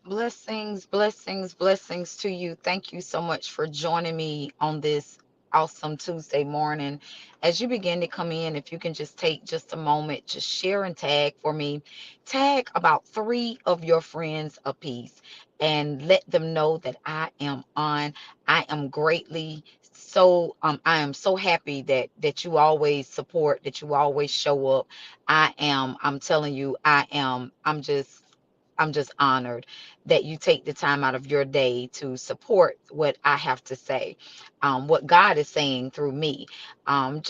Blessings, blessings, blessings to you. Thank you so much for joining me on this awesome Tuesday morning. As you begin to come in, if you can just take just a moment, just share and tag for me. Tag about three of your friends apiece and let them know that I am on. I am greatly I am so happy that you always support, that you always show up. I'm telling you, I'm just honored that you take the time out of your day to support what I have to say, what God is saying through me.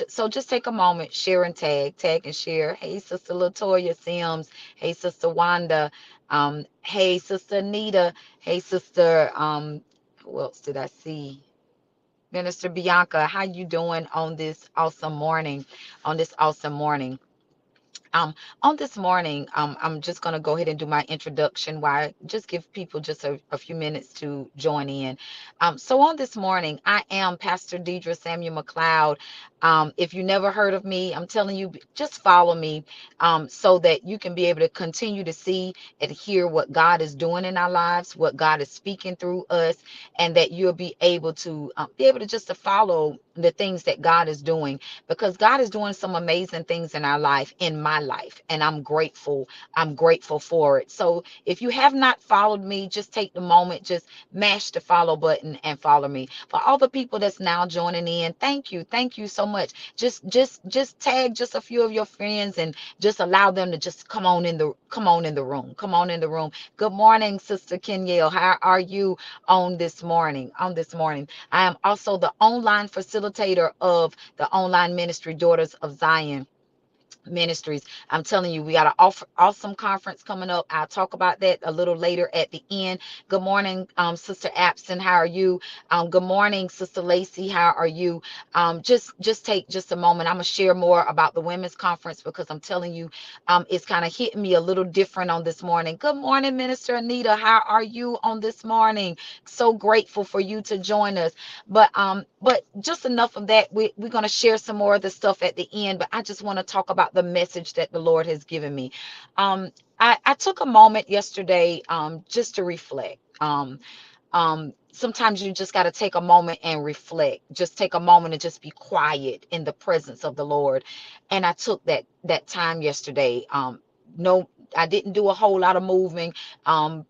So just take a moment, share and tag and share. Hey, Sister Latoya Sims. Hey, Sister Wanda. Hey, Sister Anita. Hey, Sister. Who else did I see? Minister Bianca. How you doing on this awesome morning? On this awesome morning. Um, on this morning, I'm just going to go ahead and do my introduction while I just give people just a few minutes to join in. So on this morning, I am Pastor Deidre Samuel McLeod. If you never heard of me, I'm telling you, just follow me so that you can be able to continue to see and hear what God is doing in our lives, what God is speaking through us, and that you'll be able to just to follow the things that God is doing, because God is doing some amazing things in our life, in my life, and I'm grateful. I'm grateful for it. So if you have not followed me, just take the moment, just mash the follow button and follow me. For all the people that's now joining in, thank you so much. Just tag just a few of your friends and just allow them to just come on in the room. Come on in the room. Good morning, Sister Kenyale. How are you on this morning? On this morning, I am also the online facilitator of the online ministry Daughters of Zion Ministries. I'm telling you, we got an awesome conference coming up. I'll talk about that a little later at the end. Good morning, Sister Abson. How are you? Good morning, Sister Lacey. How are you? Just take just a moment. I'm gonna share more about the women's conference because I'm telling you, it's kind of hitting me a little different on this morning. Good morning, Minister Anita. How are you on this morning? So grateful for you to join us. But just enough of that. We're gonna share some more of the stuff at the end, but I just want to talk about the message that the Lord has given me. Um, I took a moment yesterday just to reflect. Sometimes you just got to take a moment and reflect. Just take a moment and just be quiet in the presence of the Lord. And I took that time yesterday. No, I didn't do a whole lot of moving.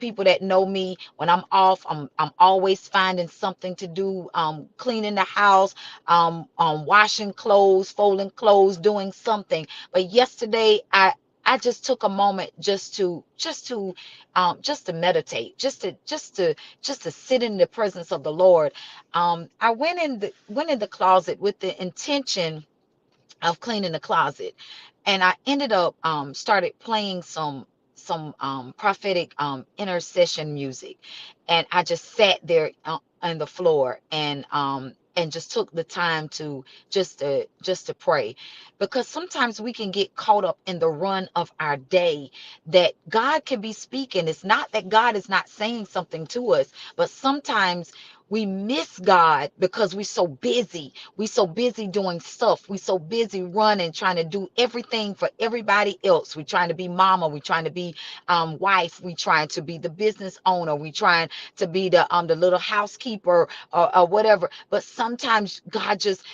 People that know me, when I'm off, I'm always finding something to do. Cleaning the house, washing clothes, folding clothes, doing something. But yesterday, I just took a moment just to meditate, just to sit in the presence of the Lord. I went in the closet with the intention of cleaning the closet, and I ended up started playing some prophetic intercession music, and I just sat there on the floor and just took the time to just to pray, because sometimes we can get caught up in the run of our day, that God can be speaking. It's not that God is not saying something to us, but sometimes we miss God because we're so busy. We so busy doing stuff. We so busy running, trying to do everything for everybody else. We trying to be mama. We trying to be wife. We trying to be the business owner. We trying to be the little housekeeper, or whatever. But sometimes God just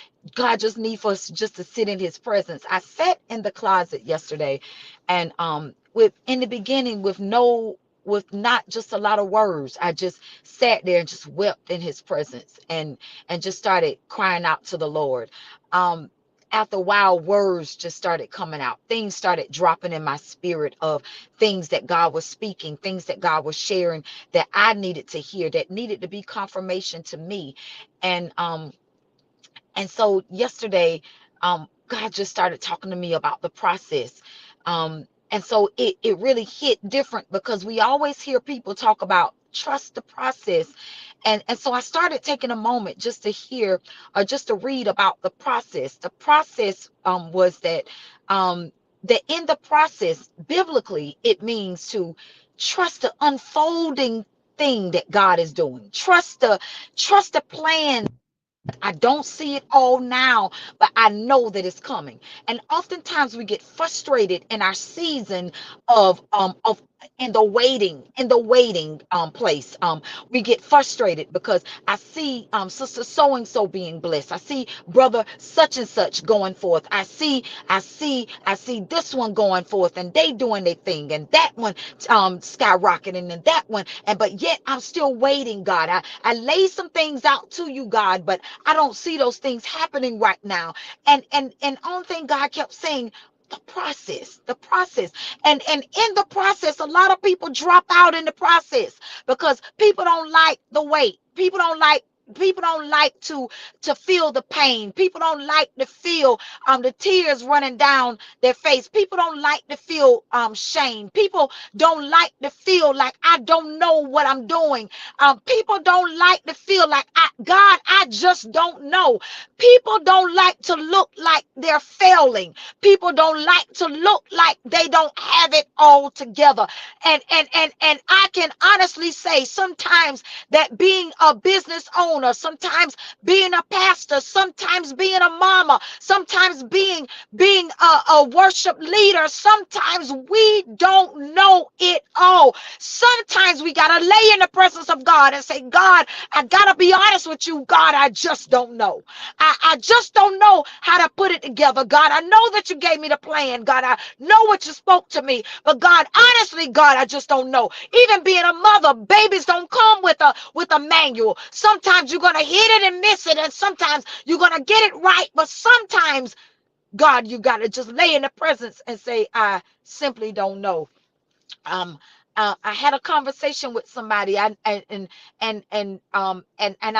needs for us just to sit in His presence. I sat in the closet yesterday, and with in the beginning with not just a lot of words. I just sat there and just wept in His presence, and just started crying out to the Lord. Um, After a while, words just started coming out. Things started dropping in my spirit of things that God was speaking, things that God was sharing, that I needed to hear, that needed to be confirmation to me. And so yesterday, God just started talking to me about the process. And so it really hit different, because we always hear people talk about trust the process. And so I started taking a moment just to hear, or just to read about the process. The process was that in the process, biblically, it means to trust the unfolding thing that God is doing. Trust the plan. I don't see it all now, but I know that it's coming. And oftentimes we get frustrated in our season of in the waiting place. We get frustrated because I see sister so and so being blessed. I see brother such and such going forth. I see this one going forth, and they doing their thing, and that one skyrocketing, and that one. And but yet I'm still waiting, God. I lay some things out to you, God, but I don't see those things happening right now. And only thing God kept saying, the process. And in the process, a lot of people drop out in the process because people don't like the wait. People don't like to feel the pain. People don't like to feel the tears running down their face. People don't like to feel shame. People don't like to feel like I don't know what I'm doing. People don't like to feel like I just don't know. People don't like to look like they're failing. People don't like to look like they don't have it all together. And I can honestly say sometimes that being a business owner, sometimes being a pastor, sometimes being a mama, sometimes being a worship leader, sometimes we don't know it all. Sometimes we gotta lay in the presence of God and say, God, I gotta be honest with you, God, I just don't know. I just don't know how to put it together. God, I know that you gave me the plan. God, I know what you spoke to me. But God, honestly, God, I just don't know. Even being a mother, babies don't come with a manual. Sometimes you're gonna hit it and miss it, and sometimes you're gonna get it right. But sometimes, God, you gotta just lay in the presence and say, I simply don't know. um I had a conversation with somebody, and I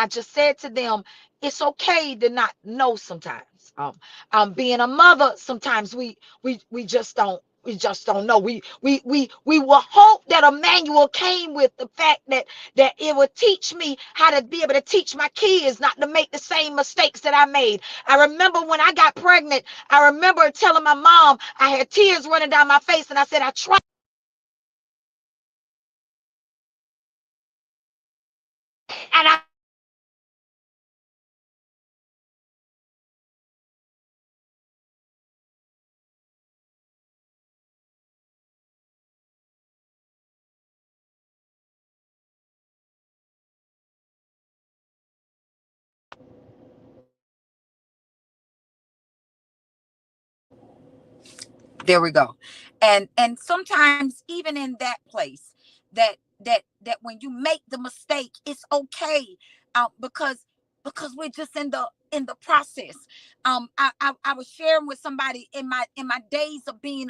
just said to them, it's okay to not know sometimes. Being a mother, sometimes we just don't know. We will hope that a manual came with the fact that it would teach me how to be able to teach my kids not to make the same mistakes that I made. I remember when I got pregnant, I remember telling my mom, I had tears running down my face, and I said, I tried. And I There we go. And sometimes even in that place, that when you make the mistake, it's okay, because we're just in the process. I was sharing with somebody in my days of being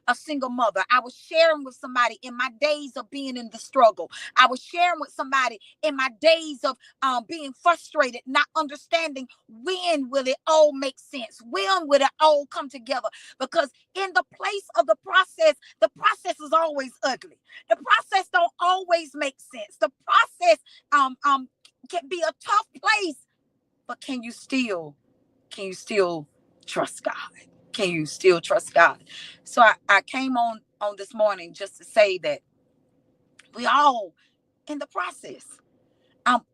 a single mother. I was sharing with somebody in my days of being in the struggle. I was sharing with somebody in my days of being frustrated, not understanding when will it all make sense, when will it all come together. Because in the place of the process is always ugly. The process don't always make sense. The process can be a tough place, but can you still trust God? Can you still trust God? So I came on this morning just to say that we all in the process.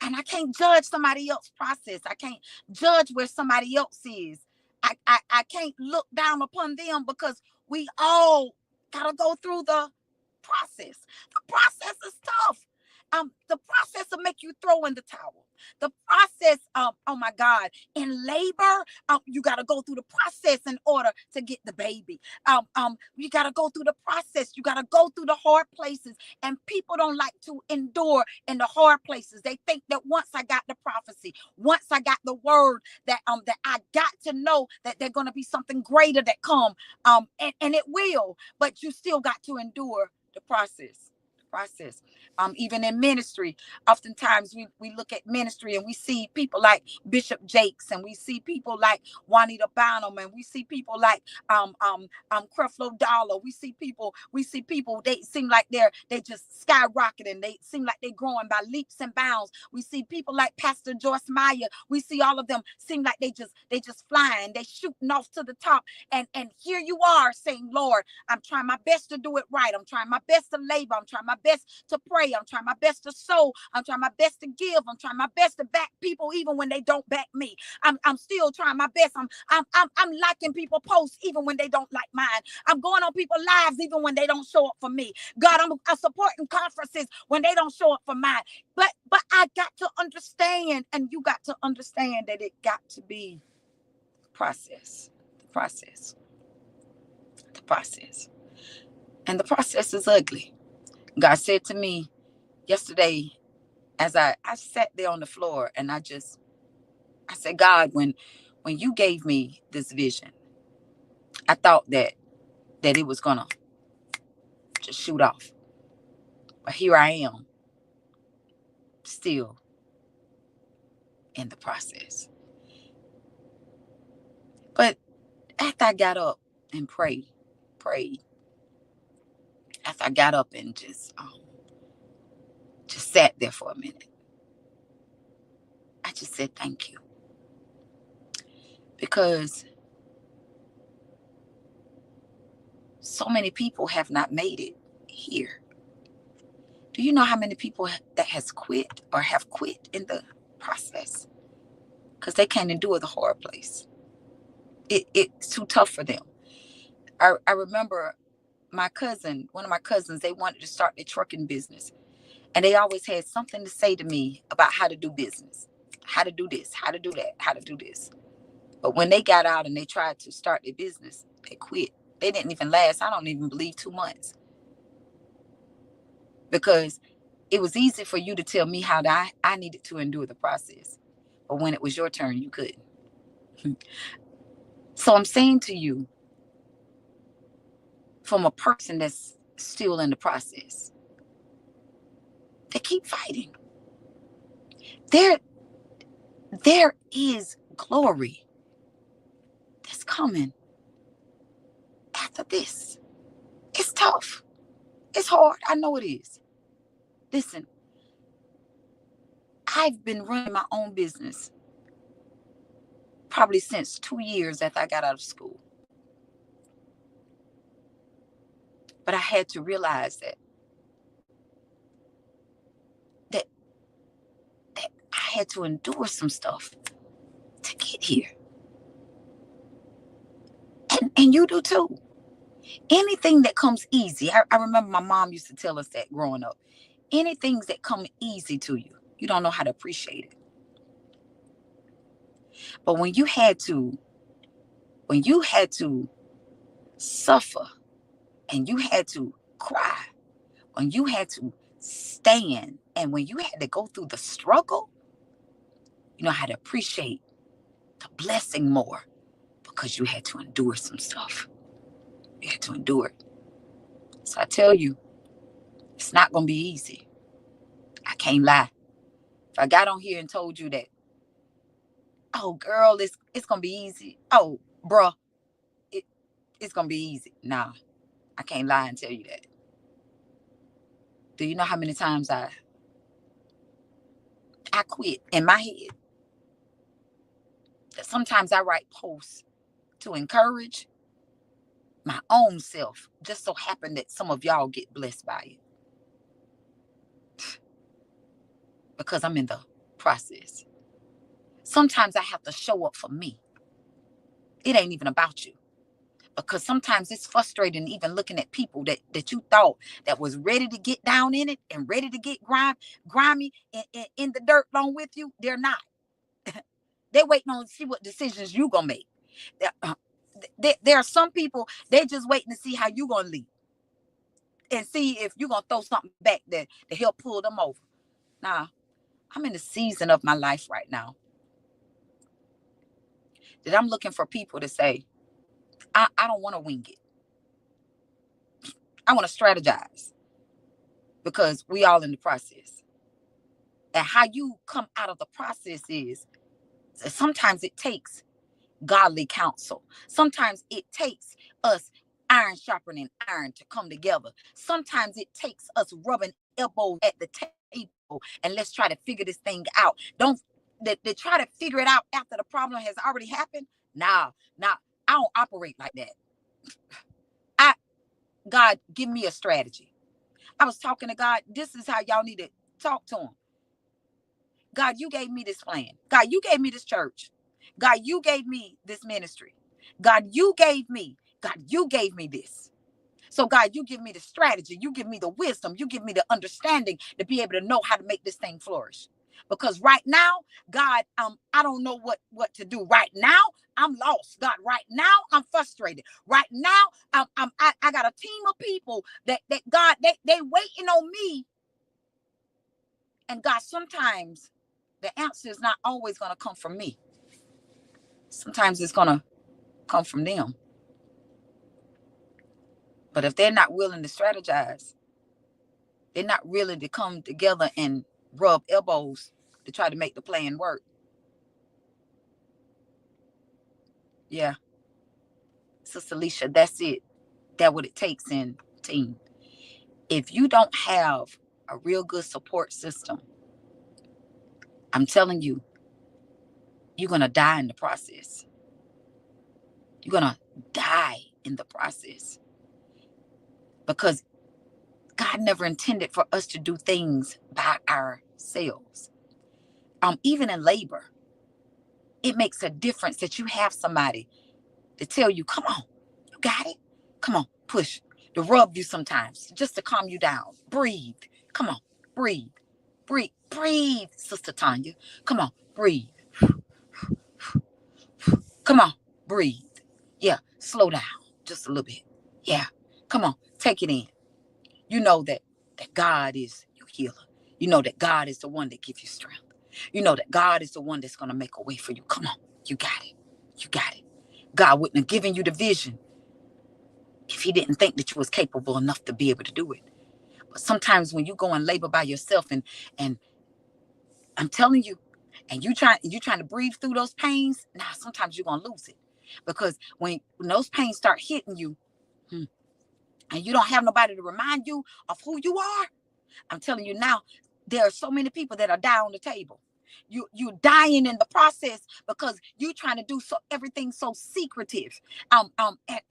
And I can't judge somebody else's process. I can't judge where somebody else is. I can't look down upon them because we all gotta go through the process. The process is tough. The process will make you throw in the towel. The process, oh my God, in labor, you gotta go through the process in order to get the baby. You gotta go through the process. You gotta go through the hard places, and people don't like to endure in the hard places. They think that once I got the prophecy, once I got the word, that I got to know that there's gonna be something greater that come. And it will, but you still got to endure the process. Process. Even in ministry, oftentimes we look at ministry and we see people like Bishop Jakes, and we see people like Juanita Bynum, and we see people like Creflo Dollar. We see people, they seem like they just skyrocketing. They seem like they're growing by leaps and bounds. We see people like Pastor Joyce Meyer. We see all of them seem like they just flying, they shooting off to the top. And here you are saying, Lord, I'm trying my best to do it right. I'm trying my best to labor. I'm trying my best to pray. I'm trying my best to sow. I'm trying my best to give. I'm trying my best to back people even when they don't back me. I'm still trying my best. I'm liking people posts even when they don't like mine. I'm going on people's lives even when they don't show up for me. God, I'm supporting conferences when they don't show up for mine. But I got to understand, and you got to understand that it got to be process. The process. The process. And the process is ugly. God said to me yesterday, as I sat there on the floor, and I said, God, when you gave me this vision, I thought that it was gonna just shoot off. But here I am, still in the process. But after I got up and prayed, after I got up and just sat there for a minute, I just said thank you. Because so many people have not made it here. Do you know how many people that has quit or have quit in the process? Because they can't endure the hard place. It's too tough for them. I remember one of my cousins, they wanted to start their trucking business. And they always had something to say to me about how to do business, how to do this, how to do that, how to do this. But when they got out and they tried to start their business, they quit. They didn't even last, I don't even believe, 2 months. Because it was easy for you to tell me how I needed to endure the process. But when it was your turn, you couldn't. So I'm saying to you, from a person that's still in the process, they keep fighting. There is glory that's coming after this. It's tough. It's hard. I know it is. Listen, I've been running my own business probably since 2 years after I got out of school. But I had to realize that I had to endure some stuff to get here. And you do too. Anything that comes easy. I remember my mom used to tell us that growing up. Anything that come easy to you, you don't know how to appreciate it. But when you had to suffer, and you had to cry, when you had to stand, and when you had to go through the struggle, you know how to appreciate the blessing more, because you had to endure some stuff. You had to endure it. So I tell you, it's not going to be easy. I can't lie. If I got on here and told you that, oh, girl, it's going to be easy. Oh, bruh, it's going to be easy. Nah, I can't lie and tell you that. Do you know how many times I quit in my head? That sometimes I write posts to encourage my own self. Just so happen that some of y'all get blessed by it. Because I'm in the process. Sometimes I have to show up for me. It ain't even about you. Because sometimes it's frustrating even looking at people that you thought that was ready to get down in it and ready to get grimy in the dirt along with you. They're not. They're waiting on to see what decisions you gonna make. There are some people, they're just waiting to see how you gonna lead and see if you're gonna throw something back that to help pull them over. Nah, I'm in the season of my life right now that I'm looking for people to say, I don't want to wing it. I want to strategize, because we all in the process. And how you come out of the process is sometimes it takes godly counsel. Sometimes it takes us iron sharpening iron to come together. Sometimes it takes us rubbing elbows at the table and let's try to figure this thing out. Don't they try to figure it out after the problem has already happened? Nah, I don't operate like that. God, give me a strategy. I was talking to God. This is how y'all need to talk to him. God, you gave me this plan. God, you gave me this church. God, you gave me this ministry. God, you gave me. God, you gave me this. So God, you give me the strategy. You give me the wisdom. You give me the understanding to be able to know how to make this thing flourish. Because right now, God, I don't know what to do. Right now, I'm lost. God, right now, I'm frustrated. Right now, I got a team of people that God, they waiting on me. And God, sometimes the answer is not always going to come from me. Sometimes it's going to come from them. But if they're not willing to strategize, they're not willing to come together and rub elbows to try to make the plan work. Yeah. Sister Alicia, that's it. That's what it takes in team. If you don't have a real good support system, I'm telling you, you're going to die in the process. You're going to die in the process. Because God never intended for us to do things by ourselves. Even in labor, it makes a difference that you have somebody to tell you, come on, you got it. Come on, push. To rub you sometimes, just to calm you down. Breathe. Come on, breathe. Breathe. Breathe, Sister Tanya. Come on, breathe. Come on, breathe. Yeah, slow down just a little bit. Yeah, come on, take it in. You know that God is your healer. You know that God is the one that gives you strength. You know that God is the one that's going to make a way for you. Come on, you got it. You got it. God wouldn't have given you the vision if he didn't think that you was capable enough to be able to do it. But sometimes when you go and labor by yourself and I'm telling you, and you trying to breathe through those pains, now sometimes you're gonna lose it. Because when those pains start hitting you, and you don't have nobody to remind you of who you are, I'm telling you now, there are so many people that are down on the table. You dying in the process because you trying to do everything so secretive. And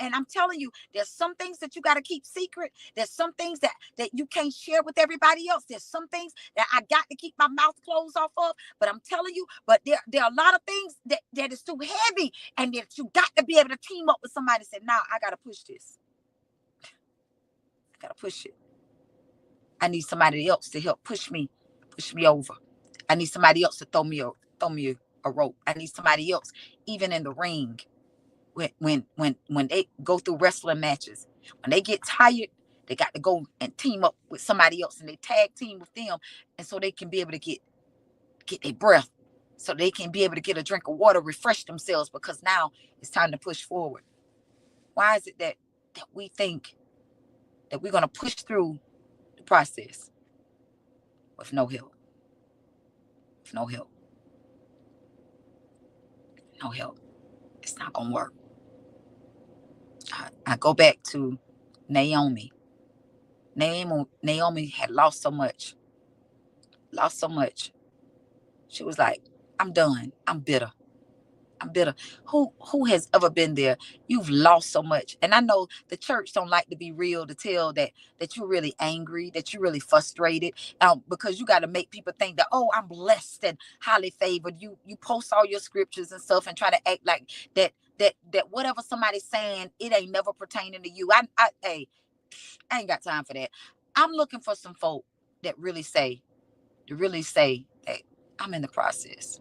I'm telling you, there's some things that you got to keep secret. There's some things that you can't share with everybody else. There's some things that I got to keep my mouth closed off of. But I'm telling you, but there are a lot of things that is too heavy, and that you got to be able to team up with somebody and say, "Now I got to push this. I got to push it. I need somebody else to help push me over. I need somebody else to throw me a rope. I need somebody else, even in the ring, when they go through wrestling matches, when they get tired, they got to go and team up with somebody else, and they tag team with them, and so they can be able to get their breath, so they can be able to get a drink of water, refresh themselves, because now it's time to push forward. Why is it that we think that we're going to push through the process with no help? No help. No help. It's not going to work. I go back to Naomi. Naomi had lost so much. She was like, I'm done. I'm bitter. Who has ever been there? You've lost so much. And I know the church don't like to be real, to tell that you're really angry, that you're really frustrated, because you got to make people think that, oh, I'm blessed and highly favored. You post all your scriptures and stuff and try to act like that whatever somebody's saying, it ain't never pertaining to you. I ain't got time for that. I'm looking for some folk that really say that I'm in the process.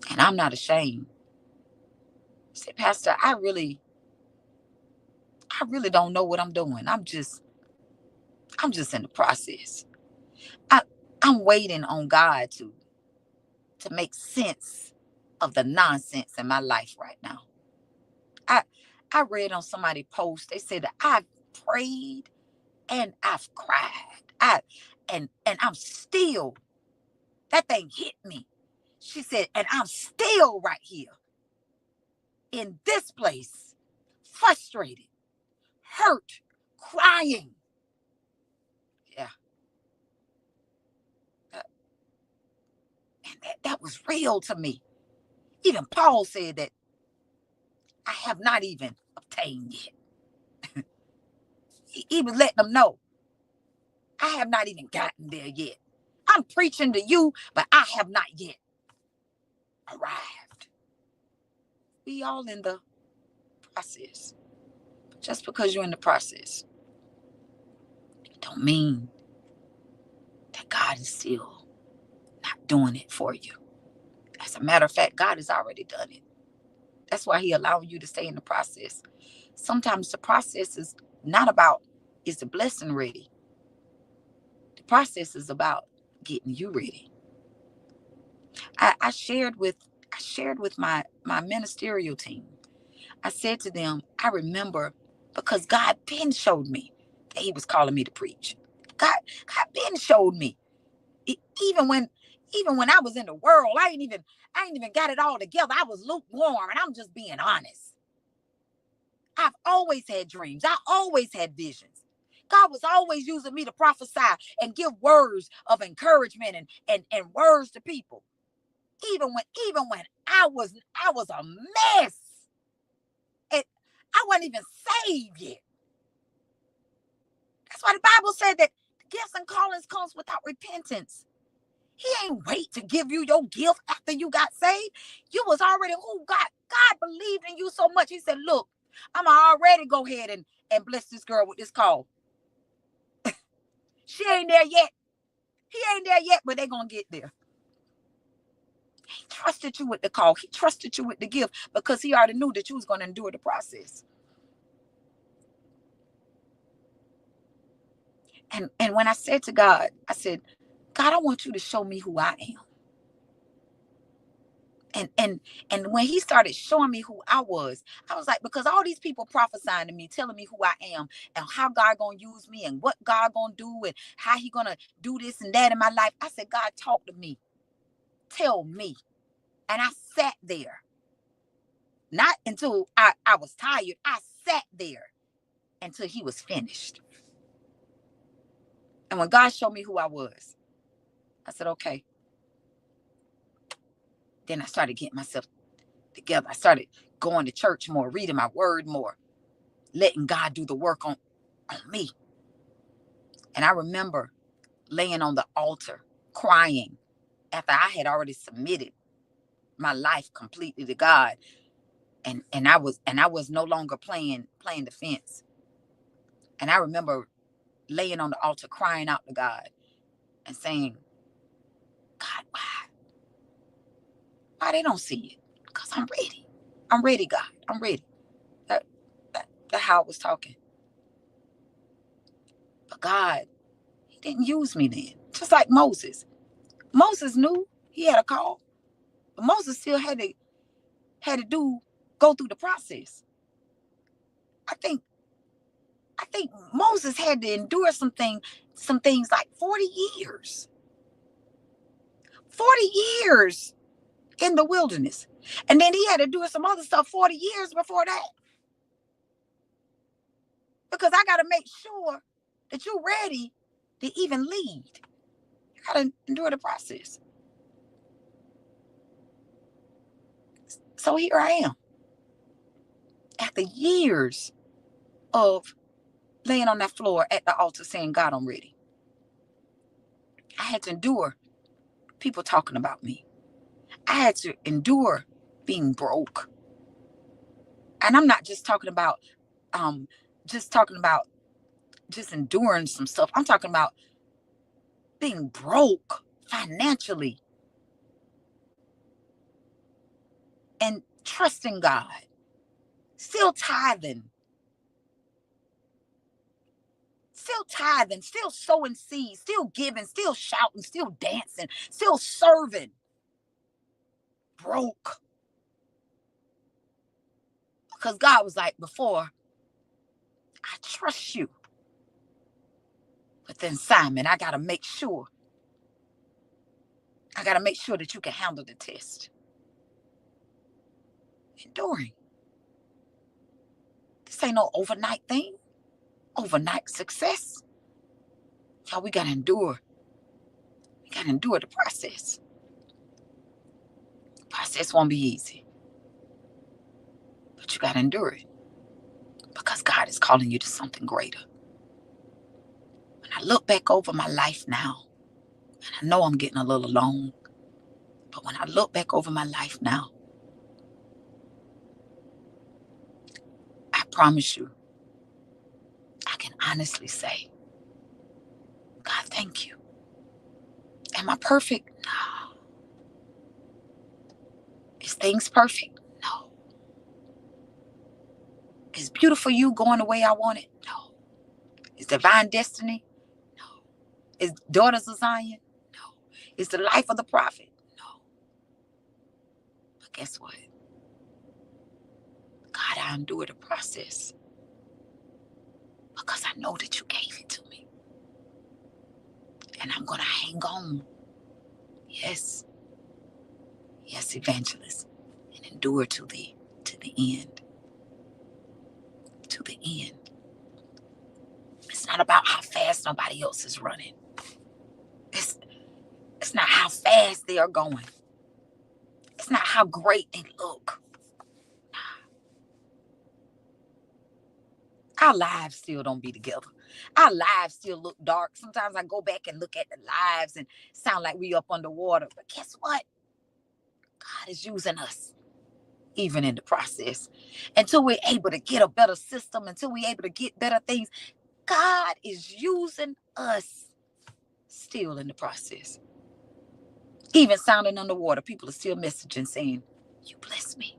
And I'm not ashamed. Say, Pastor, I really don't know what I'm doing. I'm just in the process. I'm waiting on God to make sense of the nonsense in my life right now. I read on somebody's post, they said that I've prayed and I've cried. And I'm still, that thing hit me. She said, and I'm still right here in this place, frustrated, hurt, crying. Yeah. And that was real to me. Even Paul said that I have not even obtained yet. He was letting them know I have not even gotten there yet. I'm preaching to you, but I have not yet arrived. We all in the process. Just because you're in the process, it don't mean that God is still not doing it for you. As a matter of fact, God has already done it. That's why he allowed you to stay in the process. Sometimes the process is not about, is the blessing ready? The process is about getting you ready. I shared with my ministerial team. I said to them, I remember, because God been showed me that he was calling me to preach. God been showed me. Even when I was in the world, I ain't even got it all together. I was lukewarm, and I'm just being honest. I've always had dreams. I always had visions. God was always using me to prophesy and give words of encouragement and words to people. Even when I was a mess. And I wasn't even saved yet. That's why the Bible said that gifts and callings comes without repentance. He ain't wait to give you your gift after you got saved. You was already who God believed in you so much. He said, look, I'm already go ahead and bless this girl with this call. She ain't there yet. He ain't there yet, but they're going to get there. He trusted you with the call. He trusted you with the gift because he already knew that you was going to endure the process. And when I said to God, I said, God, I want you to show me who I am. And when he started showing me who I was like, because all these people prophesying to me, telling me who I am and how God gonna use me and what God gonna do and how he gonna do this and that in my life. I said, God, talk to me. Tell me. And I sat there. Not until I was tired. I sat there until he was finished. And when God showed me who I was, I said, okay. Then I started getting myself together. I started going to church more, reading my word more, letting God do the work on me. And I remember laying on the altar, crying after I had already submitted my life completely to God. And I was no longer playing the fence. And I remember laying on the altar, crying out to God and saying, God, why they don't see it? Because I'm ready. I'm ready, God. I'm ready. That's how I was talking. But God, he didn't use me then. Just like Moses. Moses knew he had a call, but Moses still had to go through the process. I think Moses had to endure some things like 40 years. 40 years in the wilderness. And then he had to do some other stuff 40 years before that. Because I got to make sure that you're ready to even lead. You got to endure the process. So here I am. After years of laying on that floor at the altar saying, God, I'm ready. I had to endure people talking about me. I had to endure being broke. And I'm not just talking about just enduring some stuff. I'm talking about being broke financially and trusting God, still tithing, still sowing seeds, still giving, still shouting, still dancing, still serving. Broke. Because God was like, before, I trust you. But then, Simon, I got to make sure that you can handle the test. Enduring. This ain't no overnight thing. Overnight success. Y'all, we got to endure. We got to endure the process. The process won't be easy. But you got to endure it. Because God is calling you to something greater. When I look back over my life now, and I know I'm getting a little long, but when I look back over my life now, I promise you, I can honestly say, God, thank you. Am I perfect? No. Is things perfect? No. Is beautiful you going the way I want it? No. Is divine destiny? No. Is daughters of Zion? No. Is the life of the prophet? No. But guess what? God, I endure the process because I know that you gave it to me. And I'm going to hang on. Yes. Yes, evangelist. And endure to the end. To the end. It's not about how fast nobody else is running. It's not how fast they are going. It's not how great they look. Our lives still don't be together. Our lives still look dark. Sometimes I go back and look at the lives and sound like we up underwater. But guess what? God is using us, even in the process. Until we're able to get a better system, until we're able to get better things, God is using us still in the process. Even sounding underwater, people are still messaging saying, you bless me.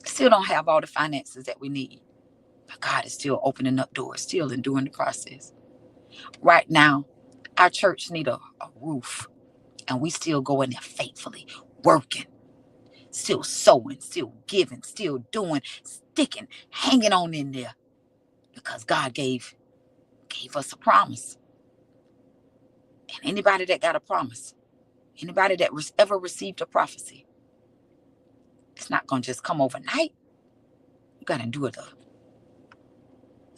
Still don't have all the finances that we need. But God is still opening up doors, still enduring the process. Right now, our church need a roof. And we still go in there faithfully, working, still sowing, still giving, still doing, sticking, hanging on in there. Because God gave us a promise. And anybody that got a promise, anybody that ever received a prophecy, it's not going to just come overnight. You got to endure the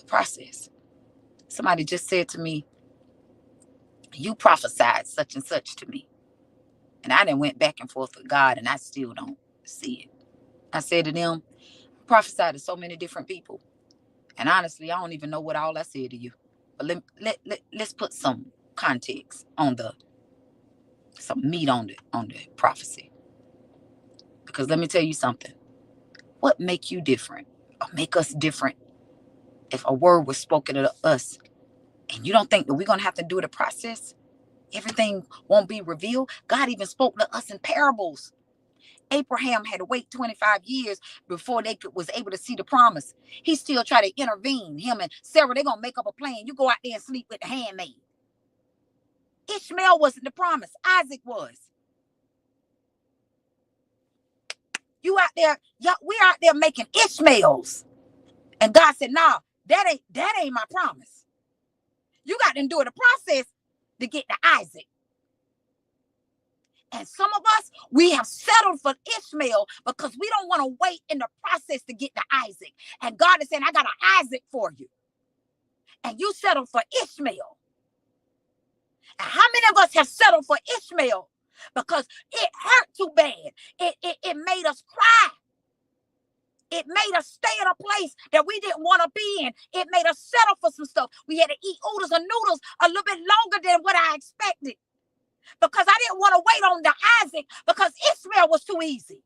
process. Somebody just said to me, you prophesied such and such to me. And I done went back and forth with God and I still don't see it. I said to them, I prophesied to so many different people. And honestly, I don't even know what all I said to you. But let's put some context on some meat on the prophecy. Because let me tell you something. What make you different or make us different if a word was spoken to us and you don't think that we're going to have to do the process? Everything won't be revealed. God even spoke to us in parables. Abraham had to wait 25 years before they was able to see the promise. He still tried to intervene. Him and Sarah, they're going to make up a plan. You go out there and sleep with the handmaid. Ishmael wasn't the promise. Isaac was. You out there, we out there making Ishmaels. And God said, nah, that ain't my promise. You got to endure the process to get to Isaac. And some of us, we have settled for Ishmael because we don't want to wait in the process to get to Isaac. And God is saying, I got an Isaac for you. And you settled for Ishmael. And how many of us have settled for Ishmael? Because it hurt too bad. It made us cry. It made us stay in a place that we didn't want to be in. It made us settle for some stuff. We had to eat oodles and noodles a little bit longer than what I expected. Because I didn't want to wait on the Isaac because Ishmael was too easy.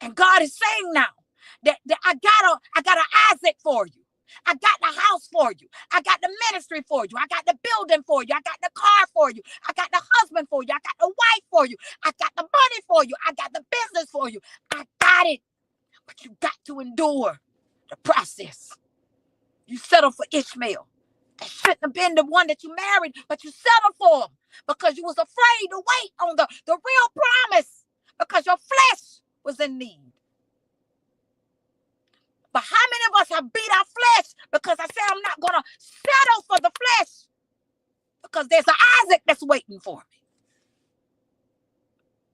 And God is saying now that I got an Isaac for you. I got the house for you. I got the ministry for you. I got the building for you. I got the car for you. I got the husband for you. I got the wife for you. I got the money for you. I got the business for you. I got it. But you got to endure the process. You settled for Ishmael. That shouldn't have been the one that you married, but you settled for him because you was afraid to wait on the real promise because your flesh was in need. But how many of us have beat our flesh because I said I'm not going to settle for the flesh because there's an Isaac that's waiting for me?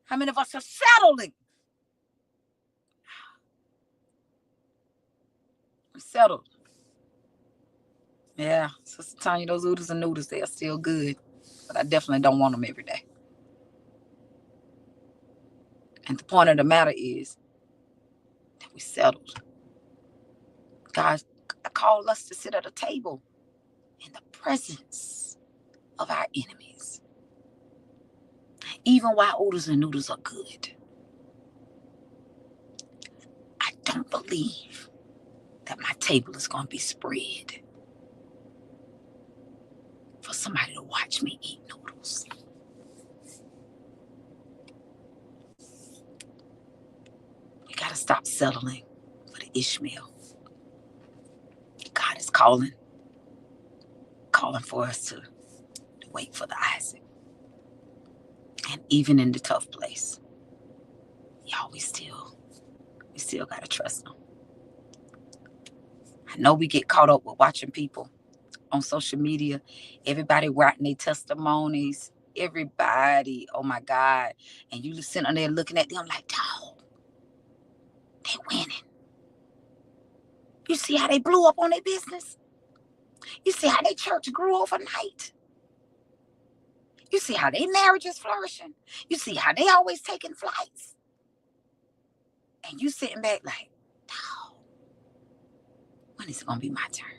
How many of us are settling? I'm settled. Yeah, Sister Tanya, those oodles and noodles, they are still good. But I definitely don't want them every day. And the point of the matter is that we settled. God called us to sit at a table in the presence of our enemies, even while oodles and noodles are good. I don't believe that my table is going to be spread for somebody to watch me eat noodles. We got to stop settling for the Ishmael. God is calling for us to wait for the Isaac. And even in the tough place, y'all, we still got to trust them. I know we get caught up with watching people on social media, everybody writing their testimonies, everybody, oh my God. And you sitting there looking at them like, dog, they winning. You see how they blew up on their business? You see how their church grew overnight? You see how their marriage is flourishing? You see how they always taking flights? And you sitting back like, dog, when is it going to be my turn?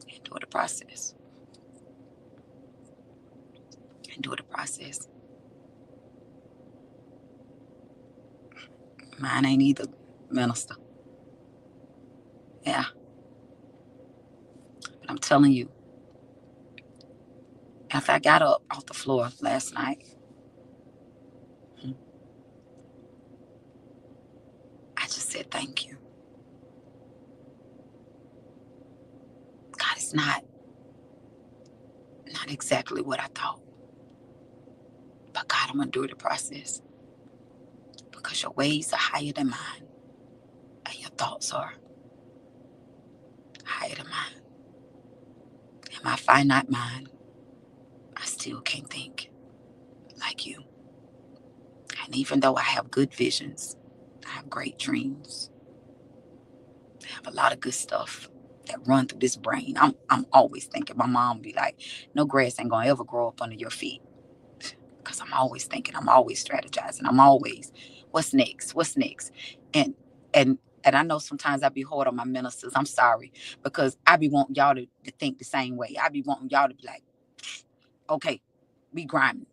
Endure the process. Endure the process. Mine ain't either, minister. Yeah. But I'm telling you, after I got up off the floor last night, I just said thank you. God, it's not exactly what I thought. But God, I'm going to endure the process. Because your ways are higher than mine. And your thoughts are higher than mine. In my finite mind, I still can't think like you. And even though I have good visions, I have great dreams, I have a lot of good stuff that run through this brain. I'm always thinking. My mom be like, no grass ain't gonna ever grow up under your feet. Because I'm always thinking, I'm always strategizing, I'm always, what's next? And I know sometimes I be hard on my ministers. I'm sorry, because I be wanting y'all to think the same way. I be wanting y'all to be like, okay, we grinding.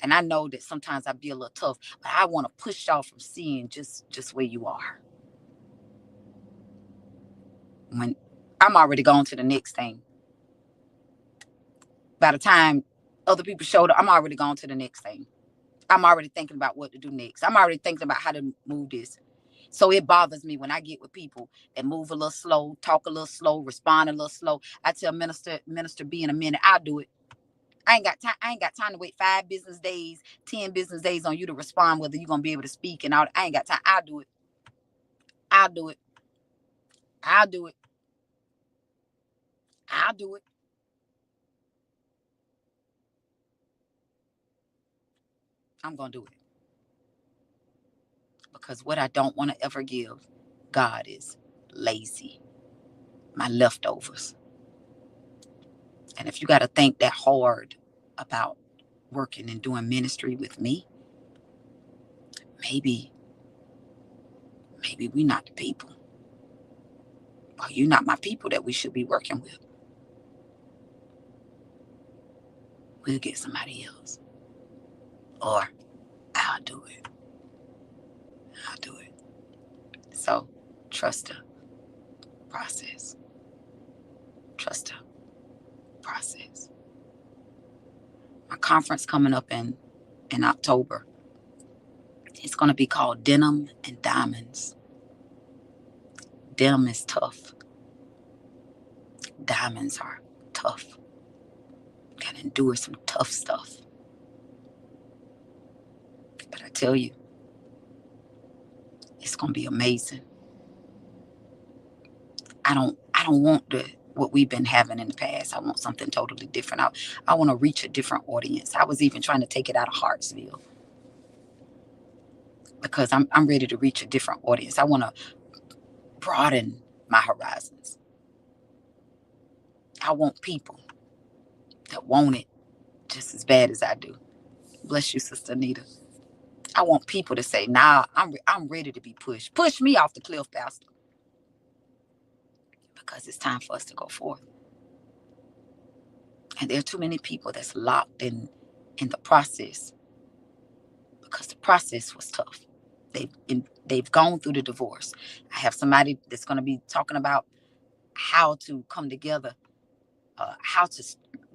And I know that sometimes I be a little tough, but I want to push y'all from seeing just where you are. When I'm already going to the next thing. By the time other people showed up, I'm already going to the next thing. I'm already thinking about what to do next. I'm already thinking about how to move this. So it bothers me when I get with people that move a little slow, talk a little slow, respond a little slow. I tell minister be in a minute. I'll do it. I ain't got time to wait 5 business days, 10 business days on you to respond, whether you're going to be able to speak and all. I ain't got time. I'll do it. I'll do it. I'm going to do it. Because what I don't want to ever give God is lazy. My leftovers. And if you got to think that hard about working and doing ministry with me, maybe we're not the people. Or you're not my people that we should be working with. We'll get somebody else. Or I'll do it. So trust the process. My conference coming up in October. It's going to be called Denim and Diamonds. Denim is tough. Diamonds are tough. Got to endure some tough stuff. But I tell you, it's going to be amazing. I don't want what we've been having in the past. I want something totally different. I want to reach a different audience. I was even trying to take it out of Hartsville because I'm ready to reach a different audience. I want to broaden my horizons. I want people that want it just as bad as I do. Bless you, Sister Anita. I want people to say, nah, I'm ready to be pushed. Push me off the cliff, Pastor, because it's time for us to go forth. And there are too many people that's locked in the process because the process was tough. They've gone through the divorce. I have somebody that's going to be talking about how to come together, how to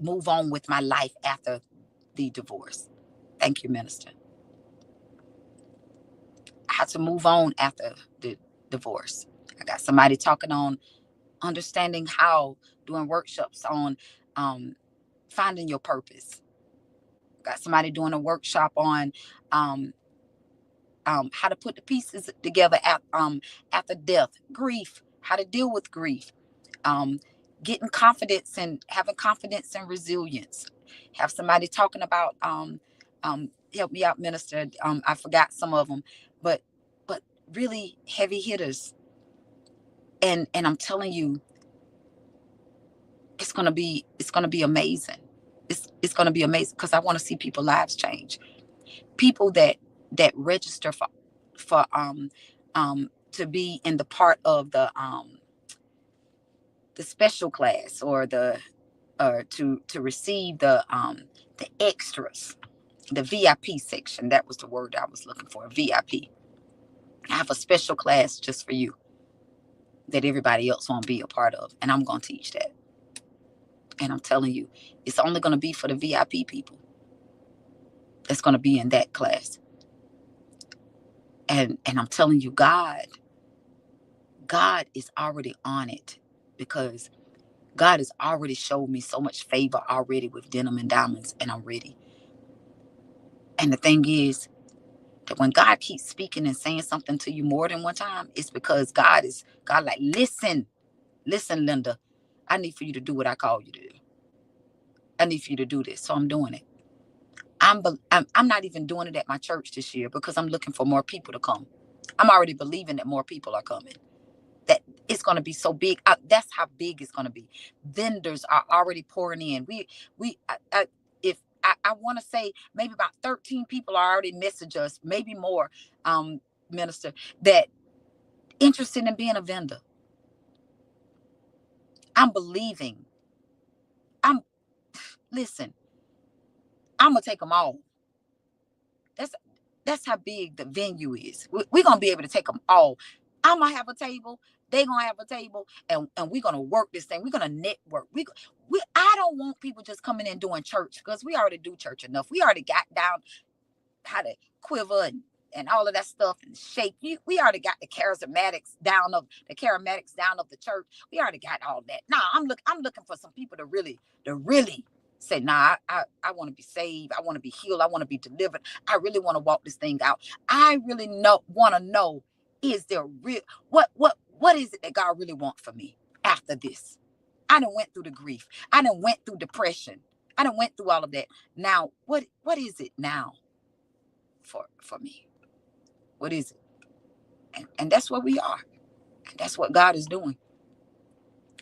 move on with my life after the divorce. Thank you, Minister. How to move on after the divorce. I got somebody talking on understanding how, doing workshops on finding your purpose. Got somebody doing a workshop on um, how to put the pieces together after death, grief, how to deal with grief, um, getting confidence and having confidence and resilience. Have somebody talking about help me out, Minister. I forgot some of them, but really heavy hitters. And I'm telling you, it's gonna be amazing. It's gonna be amazing because I want to see people's lives change. People that register for to be in the part of the special class or to receive the extras, the VIP section. That was the word I was looking for, VIP. I have a special class just for you that everybody else won't be a part of, and I'm going to teach that. And I'm telling you, it's only going to be for the VIP people that's going to be in that class. And I'm telling you, God is already on it because God has already showed me so much favor already with denim and diamonds, and I'm ready. And the thing is that when God keeps speaking and saying something to you more than one time, it's because God like, listen, Linda, I need for you to do what I call you to do. I need for you to do this. So I'm doing it. I'm not even doing it at my church this year because I'm looking for more people to come. I'm already believing that more people are coming. That it's going to be so big. That's how big it's going to be. Vendors are already pouring in. I want to say maybe about 13 people are already messaged us, maybe more, Minister, that interested in being a vendor. I'm believing. I'm listen. I'm gonna take them all. That's that's how big the venue is. We're gonna be able to take them all. I'm gonna have a table. They're gonna have a table, and we're gonna work this thing. We're gonna network. I don't want people just coming in doing church because we already do church enough. We already got down how to quiver and all of that stuff and shake. We already got the charismatics down of the church. We already got all that. Nah, I'm looking for some people to really say, nah, I want to be saved. I want to be healed. I want to be delivered. I really want to walk this thing out. I really want to know, is there real what is it that God really wants for me after this? I done went through the grief. I done went through depression. I done went through all of that. Now, what is it now for me? What is it? And that's where we are. And that's what God is doing.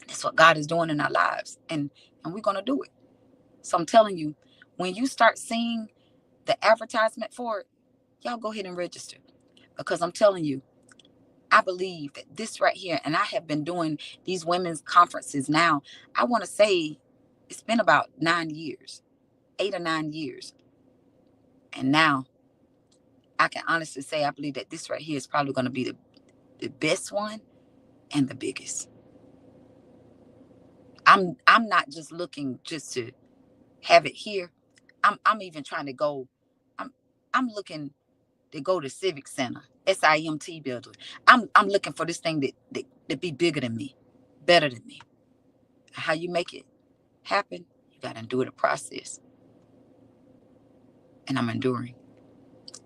That's what God is doing in our lives. And we're going to do it. So I'm telling you, when you start seeing the advertisement for it, y'all go ahead and register. Because I'm telling you, I believe that this right here, and I have been doing these women's conferences now, I want to say it's been about 9 years, 8 or 9 years. And now I can honestly say I believe that this right here is probably going to be the best one and the biggest. I'm not just looking just to have it here. I'm even trying to go. I'm looking to go to Civic Center, SIMT building. I'm looking for this thing that be bigger than me, better than me. How you make it happen? You got to endure the process. And I'm enduring.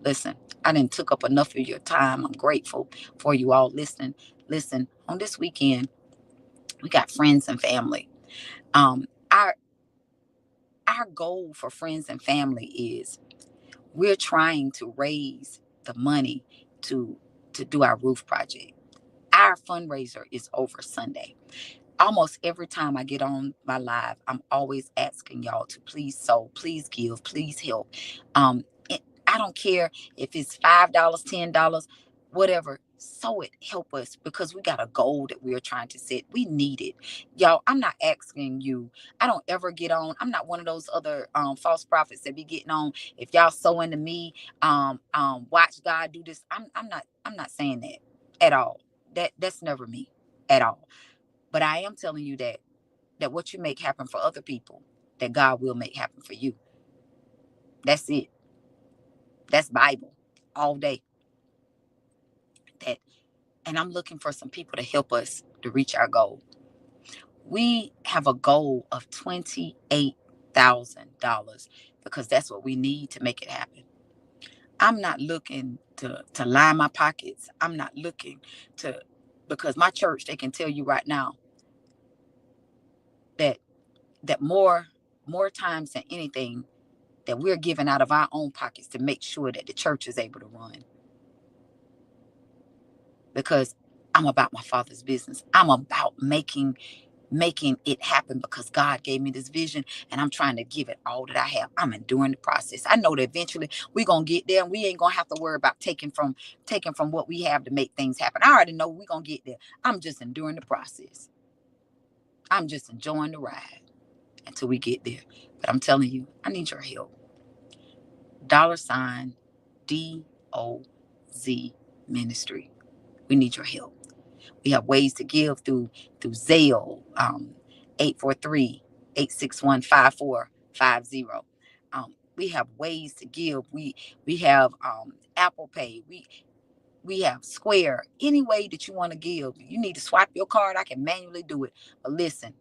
Listen, I didn't took up enough of your time. I'm grateful for you all listening. Listen, on this weekend, we got friends and family. Um, our our goal for friends and family is we're trying to raise the money to do our roof project. Our fundraiser is over Sunday. Almost every time I get on my live, I'm always asking y'all to please sow, please give, please help. Um, I don't care if it's $5, $10, whatever. Sow it, help us, because we got a goal that we are trying to set. We need it. Y'all, I'm not asking you. I don't ever get on. I'm not one of those other false prophets that be getting on. If y'all sow into me, watch God do this. I'm not saying that at all. That's never me at all. But I am telling you that what you make happen for other people, that God will make happen for you. That's it. That's Bible all day. That, and I'm looking for some people to help us to reach our goal. We have a goal of $28,000 because that's what we need to make it happen. I'm not looking to line my pockets. I'm not looking to, because my church, they can tell you right now that more times than anything, that we're giving out of our own pockets to make sure that the church is able to run. Because I'm about my Father's business. I'm about making it happen, because God gave me this vision and I'm trying to give it all that I have. I'm enduring the process. I know that eventually we're going to get there, and we ain't going to have to worry about taking from what we have to make things happen. I already know we're going to get there. I'm just enduring the process. I'm just enjoying the ride until we get there. But I'm telling you, I need your help. $DOZ Ministry. We need your help. We have ways to give through Zelle, 843-861-5450. We have ways to give. We have Apple Pay. We have Square. Any way that you want to give. You need to swipe your card, I can manually do it. But listen,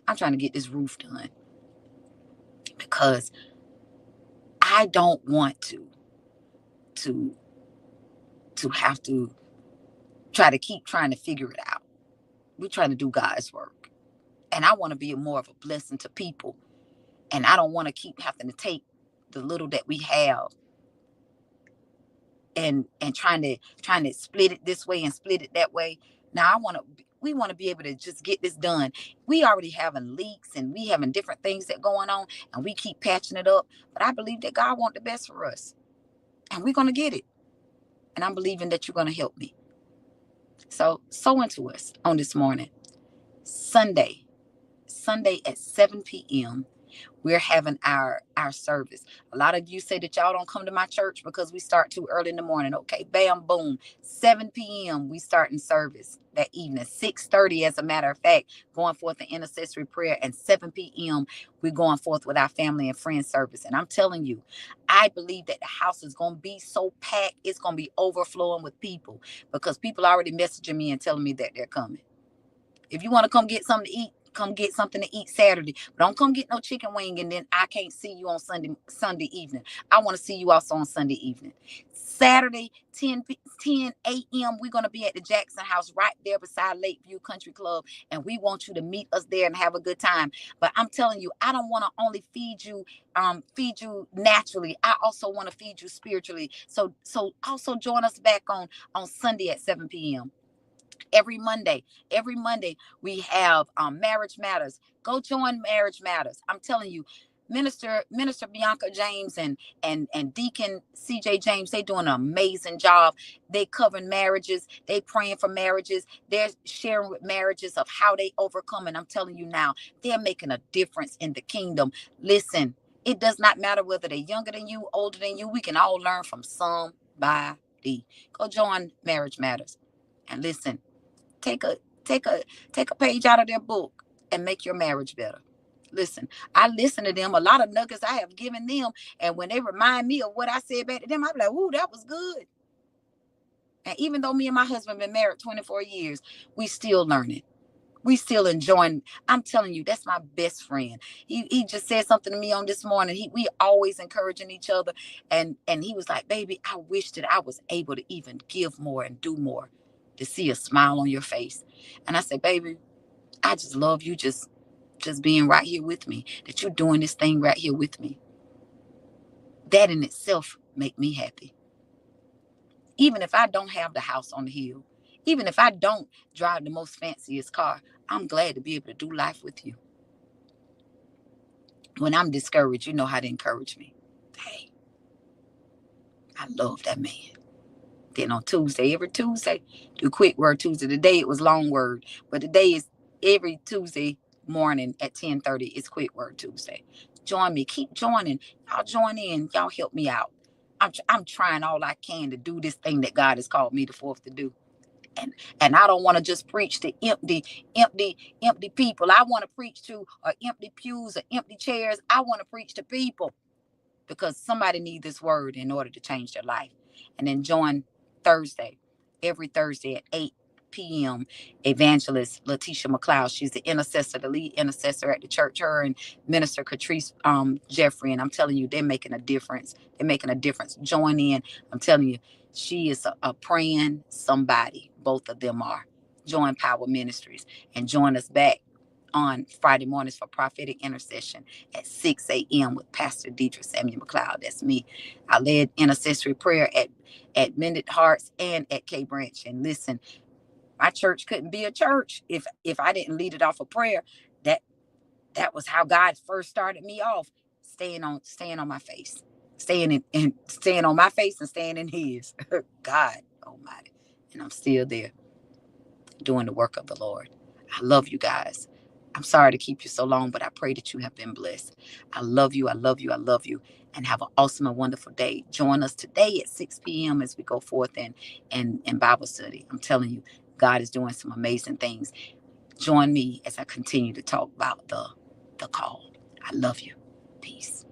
I'm trying to get this roof done, because I don't want to have to try to keep trying to figure it out. We're trying to do God's work. And I want to be more of a blessing to people. And I don't want to keep having to take the little that we have and trying to split it this way and split it that way. Now we want to be able to just get this done. We already having leaks and we having different things that going on, and we keep patching it up. But I believe that God wants the best for us, and we're going to get it. And I'm believing that you're going to help me. So sow into us on this morning. Sunday at 7 p.m. we're having our service. A lot of you say that y'all don't come to my church because we start too early in the morning. Okay, bam, boom. 7 p.m. we start in service that evening. 6:30, as a matter of fact, going forth in intercessory prayer. And 7 p.m. we're going forth with our family and friends service. And I'm telling you, I believe that the house is going to be so packed. It's going to be overflowing with people, because people are already messaging me and telling me that they're coming. If you want to come get something to eat, come get something to eat Saturday. But don't come get no chicken wing and then I can't see you on Sunday evening. I want to see you also on Sunday evening. Saturday, 10 a.m., we're going to be at the Jackson House right there beside Lakeview Country Club. And we want you to meet us there and have a good time. But I'm telling you, I don't want to only feed you naturally. I also want to feed you spiritually. So also join us back on Sunday at 7 p.m. Every Monday we have Marriage Matters. Go join Marriage Matters. I'm telling you, Minister Bianca James and Deacon CJ James, they doing an amazing job. They covering marriages. They praying for marriages. They're sharing with marriages of how they overcome. And I'm telling you now, they're making a difference in the kingdom. Listen, it does not matter whether they're younger than you, older than you. We can all learn from somebody. Go join Marriage Matters. And listen, take a page out of their book and make your marriage better. Listen, I listen to them. A lot of nuggets I have given them, and when they remind me of what I said back to them, I'm like, "Ooh, that was good." And even though me and my husband been married 24 years, we still learning. We still enjoying. I'm telling you, that's my best friend. He just said something to me on this morning. We always encouraging each other, and he was like, "Baby, I wish that I was able to even give more and do more, to see a smile on your face." And I said, "Baby, I just love you just being right here with me, that you're doing this thing right here with me. That in itself make me happy. Even if I don't have the house on the hill, even if I don't drive the most fanciest car, I'm glad to be able to do life with you. When I'm discouraged, you know how to encourage me. Hey, I love that man. Then on Tuesday, every Tuesday, do quick word Tuesday. Today it was long word, but today is every Tuesday morning at 10:30. It's quick word Tuesday. Join me. Keep joining. Y'all join in. Y'all help me out. I'm trying all I can to do this thing that God has called me the fourth to do. And I don't want to just preach to empty people. I want to preach to empty pews or empty chairs. I want to preach to people, because somebody needs this word in order to change their life. And then join Thursday, every Thursday at 8 p.m. Evangelist Letitia McLeod. She's the intercessor, the lead intercessor at the church. Her and Minister Catrice Jeffrey. And I'm telling you, they're making a difference. They're making a difference. Join in. I'm telling you, she is a praying somebody. Both of them are. Join Power Ministries and join us back on Friday mornings for prophetic intercession at 6 a.m. with Pastor Deidre Samuel McLeod. That's me. I led intercessory prayer at Mended Hearts and at K Branch. And listen, my church couldn't be a church if I didn't lead it off of prayer. That was how God first started me off, staying on my face, staying on my face and staying in His. God Almighty, and I'm still there doing the work of the Lord. I love you guys. I'm sorry to keep you so long, but I pray that you have been blessed. I love you. I love you. I love you. And have an awesome and wonderful day. Join us today at 6 p.m. as we go forth in Bible study. I'm telling you, God is doing some amazing things. Join me as I continue to talk about the call. I love you. Peace.